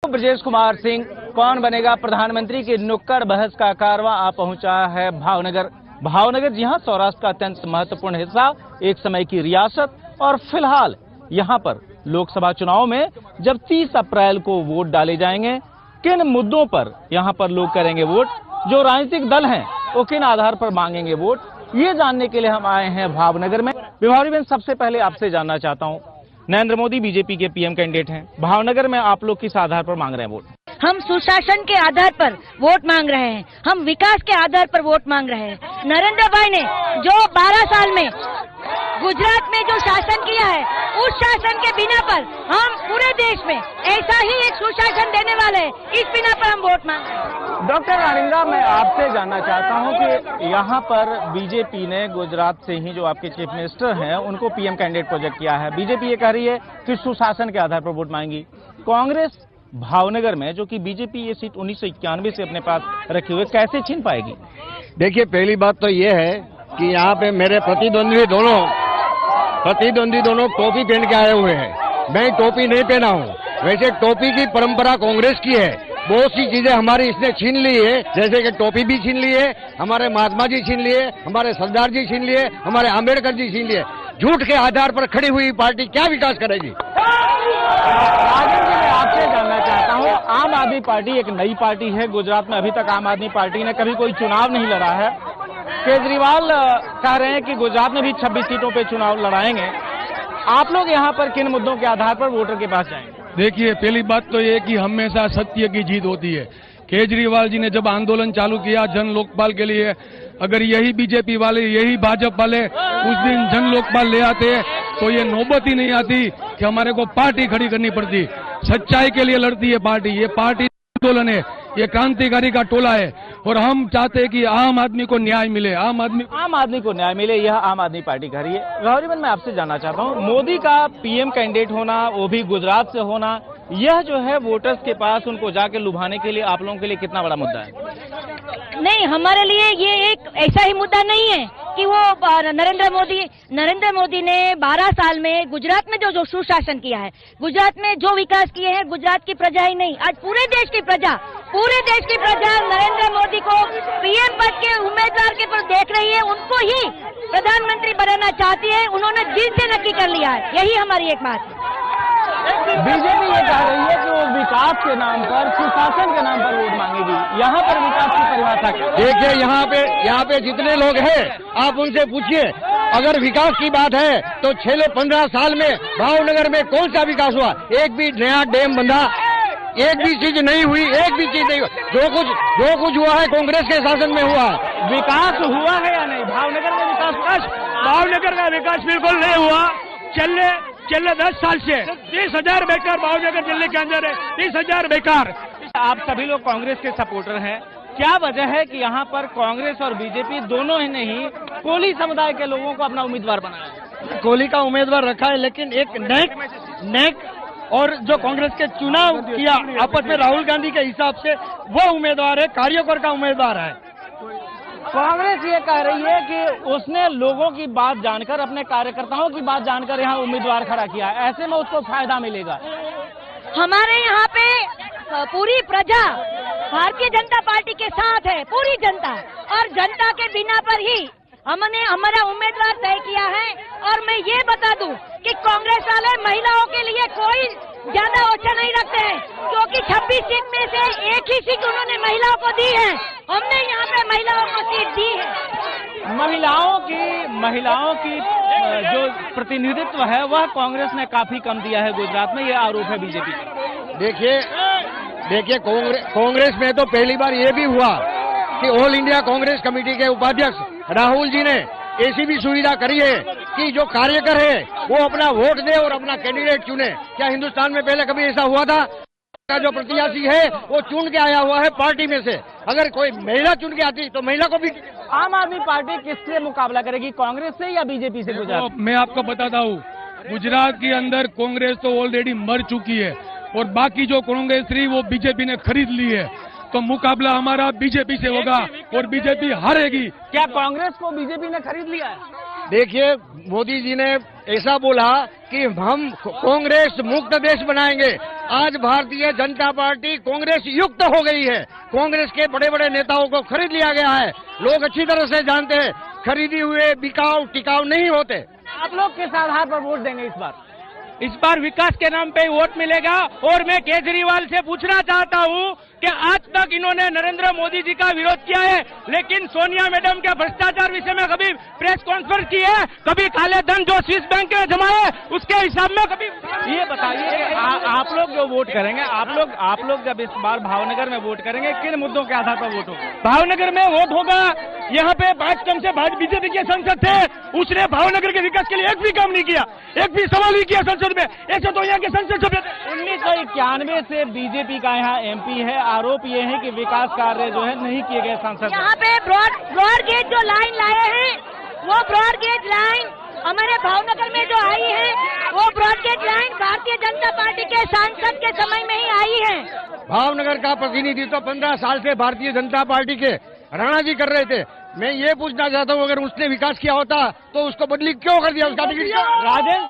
ब्रजेश कुमार सिंह कौन बनेगा प्रधानमंत्री की नुक्कड़ बहस का कारवां आ पहुंचा है भावनगर। जी हां, सौराष्ट्र का अत्यंत महत्वपूर्ण हिस्सा, एक समय की रियासत। और फिलहाल यहां पर लोकसभा चुनाव में जब 30 अप्रैल को वोट डाले जाएंगे, किन मुद्दों पर यहां पर लोग करेंगे वोट, जो राजनीतिक दल हैं वो किन आधार पर मांगेंगे वोट, ये जानने के लिए हम आए हैं भावनगर में। बिहारी बहन, सबसे पहले आपसे जानना चाहता हूं, नरेंद्र मोदी बीजेपी के पीएम कैंडिडेट हैं, भावनगर में आप लोग किस आधार पर मांग रहे हैं वोट? हम सुशासन के आधार पर वोट मांग रहे हैं, हम विकास के आधार पर वोट मांग रहे हैं। नरेंद्र भाई ने जो 12 साल में गुजरात में जो शासन किया है, उस शासन के बिना पर हम पूरे देश में ऐसा ही एक सुशासन देने वाले हैं, इस बिना पर हम वोट मांग रहे हैं। डॉक्टर राणिंगा, मैं आपसे जानना चाहता हूं कि यहाँ पर बीजेपी ने गुजरात से ही जो आपके चीफ मिनिस्टर हैं उनको पीएम कैंडिडेट प्रोजेक्ट किया है। बीजेपी ये कह रही है कि सुशासन के आधार पर वोट मांगी। कांग्रेस भावनगर में, जो कि बीजेपी ये सीट 1991 से अपने पास रखे हुए, कैसे छीन पाएगी? देखिए, पहली बात तो ये है कि यहाँ पे मेरे प्रतिद्वंदी दोनों टोपी पहन के आए हुए हैं। मैं टोपी नहीं पहना हूँ। वैसे टोपी की परंपरा कांग्रेस की है। बहुत सी चीजें हमारी इसने छीन ली है, जैसे कि टोपी भी छीन ली है, हमारे महात्मा जी छीन लिए, हमारे सरदार जी छीन लिए, हमारे आम्बेडकर जी छीन लिए। झूठ के आधार पर खड़ी हुई पार्टी क्या विकास करेगी? राजन जी, मैं आपसे जानना चाहता हूँ, आम आदमी पार्टी एक नई पार्टी है। गुजरात में अभी तक आम आदमी पार्टी ने कभी कोई चुनाव नहीं लड़ा है। केजरीवाल कह रहे हैं कि गुजरात में भी 26 सीटों पे चुनाव लड़ाएंगे। आप लोग यहाँ पर किन मुद्दों के आधार पर वोटर के पास जाएंगे? देखिए, पहली बात तो ये कि हमेशा सत्य की जीत होती है। केजरीवाल जी ने जब आंदोलन चालू किया जन लोकपाल के लिए, अगर यही बीजेपी वाले, यही भाजपा वाले उस दिन जन लोकपाल ले आते तो ये नौबत ही नहीं आती कि हमारे को पार्टी खड़ी करनी पड़ती। सच्चाई के लिए लड़ती है पार्टी। ये पार्टी आंदोलन है, ये क्रांतिकारी का टोला है, और हम चाहते हैं कि आम आदमी को न्याय मिले। आम आदमी को न्याय मिले, यह आम आदमी पार्टी कह रही है। गौरी बहन, मैं आपसे जानना चाहता हूँ, मोदी का पीएम कैंडिडेट होना, वो भी गुजरात से होना, यह जो है वोटर्स के पास उनको जाके लुभाने के लिए आप लोगों के लिए कितना बड़ा मुद्दा है? नहीं, हमारे लिए ये एक ऐसा ही मुद्दा नहीं है कि वो नरेंद्र मोदी ने 12 साल में गुजरात में जो सुशासन किया है, गुजरात में जो विकास किए हैं, गुजरात की प्रजा ही नहीं, आज पूरे देश की प्रजा नरेंद्र मोदी को पीएम पद के उम्मीदवार के पर देख रही है, उनको ही प्रधानमंत्री बनाना चाहती है। उन्होंने दिल से नक्की कर लिया है, यही हमारी एक बात है। बीजेपी ये कह रही है कि वो विकास के नाम पर, सुशासन के नाम पर वोट मांगेगी। यहाँ पर विकास की परिभाषा क्या? देखिए, यहाँ पे जितने लोग हैं आप उनसे पूछिए, अगर विकास की बात है तो पिछले 15 साल में भावनगर में कौन सा विकास हुआ? एक भी नया डैम बंधा, एक भी चीज नहीं हुई, एक भी चीज नहीं हुई। जो कुछ हुआ है कांग्रेस के शासन में हुआ है। विकास हुआ है या नहीं भावनगर में? भावनगर का विकास बिल्कुल नहीं हुआ। चले 10 साल से 30,000 बेकार भावनगर जिले के अंदर है। 30,000 बेकार। आप सभी लोग कांग्रेस के सपोर्टर हैं, क्या वजह है कि यहाँ पर कांग्रेस और बीजेपी दोनों ही ने ही कोली समुदाय के लोगों को अपना उम्मीदवार बनाया है? कोहली का उम्मीदवार रखा है, लेकिन एक नेक और जो कांग्रेस के चुनाव किया आपस में राहुल गांधी के हिसाब से, वो उम्मीदवार है, कार्यकर का उम्मीदवार है। कांग्रेस ये कह रही है कि उसने लोगों की बात जानकर, अपने कार्यकर्ताओं की बात जानकर यहाँ उम्मीदवार खड़ा किया है, ऐसे में उसको फायदा मिलेगा। हमारे यहाँ पे पूरी प्रजा भारतीय जनता पार्टी के साथ है, पूरी जनता, और जनता के बिना पर ही हमने हमारा उम्मीदवार तय किया है। और मैं ये बता दूं कि कांग्रेस वाले महिलाओं के लिए कोई ज्यादा ओछा नहीं रखते हैं, क्योंकि 26 सीट में से एक ही सीट उन्होंने महिलाओं को दी है। हमने यहाँ पे महिलाओं को सीट दी है। महिलाओं की जो प्रतिनिधित्व है वह कांग्रेस ने काफी कम दिया है गुजरात में, ये आरोप है बीजेपी का। देखिए, कांग्रेस में तो पहली बार ये भी हुआ कि ऑल इंडिया कांग्रेस कमेटी के उपाध्यक्ष राहुल जी ने ऐसी भी सुविधा करी है कि जो कार्यकर है वो अपना वोट दे और अपना कैंडिडेट चुने। क्या हिंदुस्तान में पहले कभी ऐसा हुआ था? जो प्रत्याशी है वो चुन के आया हुआ है पार्टी में से। अगर कोई महिला चुन के आती तो महिला को भी। आम आदमी पार्टी किससे मुकाबला करेगी, कांग्रेस से या बीजेपी से? गुजरात मैं आपको बताता हूँ, गुजरात के अंदर कांग्रेस तो ऑलरेडी मर चुकी है, और बाकी जो कांग्रेस थी वो बीजेपी ने खरीद ली है। तो मुकाबला हमारा बीजेपी से होगा और बीजेपी हारेगी। क्या कांग्रेस को बीजेपी ने खरीद लिया है? देखिए, मोदी जी ने ऐसा बोला कि हम कांग्रेस मुक्त देश बनाएंगे। आज भारतीय जनता पार्टी कांग्रेस युक्त हो गई है। कांग्रेस के बड़े बड़े नेताओं को खरीद लिया गया है। लोग अच्छी तरह से जानते हैं, खरीदी हुए बिकाऊ टिकाऊ नहीं होते। आप लोग किस आधार पर वोट देंगे इस बार? इस बार विकास के नाम पे वोट मिलेगा। और मैं केजरीवाल से पूछना चाहता हूं कि आज तक इन्होंने नरेंद्र मोदी जी का विरोध किया है, लेकिन सोनिया मैडम के भ्रष्टाचार विषय में कभी प्रेस कॉन्फ्रेंस की है? कभी काले धन जो स्विस बैंक में जमा है उसके हिसाब में कभी? ये बताइए कि आप लोग जो वोट करेंगे, आप लोग जब इस बार भावनगर में वोट करेंगे, किन मुद्दों के आधार पर वोट होगा? भावनगर में वोट होगा। यहाँ पे 5 टर्म से भाजपा बीजेपी के सांसद थे, उसने भावनगर के विकास के लिए एक भी काम नहीं किया, एक भी सवाल नहीं किया संसद में। ऐसे तो यहाँ के संसद सभ्य 1991 से बीजेपी का यहाँ एमपी है। आरोप ये है कि विकास कार्य जो है नहीं किए गए सांसद। यहाँ पे ब्रॉड गेज जो लाइन लाए हैं, वो ब्रॉड गेज लाइन हमारे भावनगर में जो आई है, वो broad gauge line Bharatiya Janata party के सांसद के समय में ही आई है। भावनगर का प्रतिनिधित्व तो 15 साल से भारतीय जनता पार्टी के राणा जी कर रहे थे। मैं ये पूछना चाहता हूँ, अगर उसने विकास किया होता तो उसको बदली क्यों कर दिया? उसका टिकट राजेश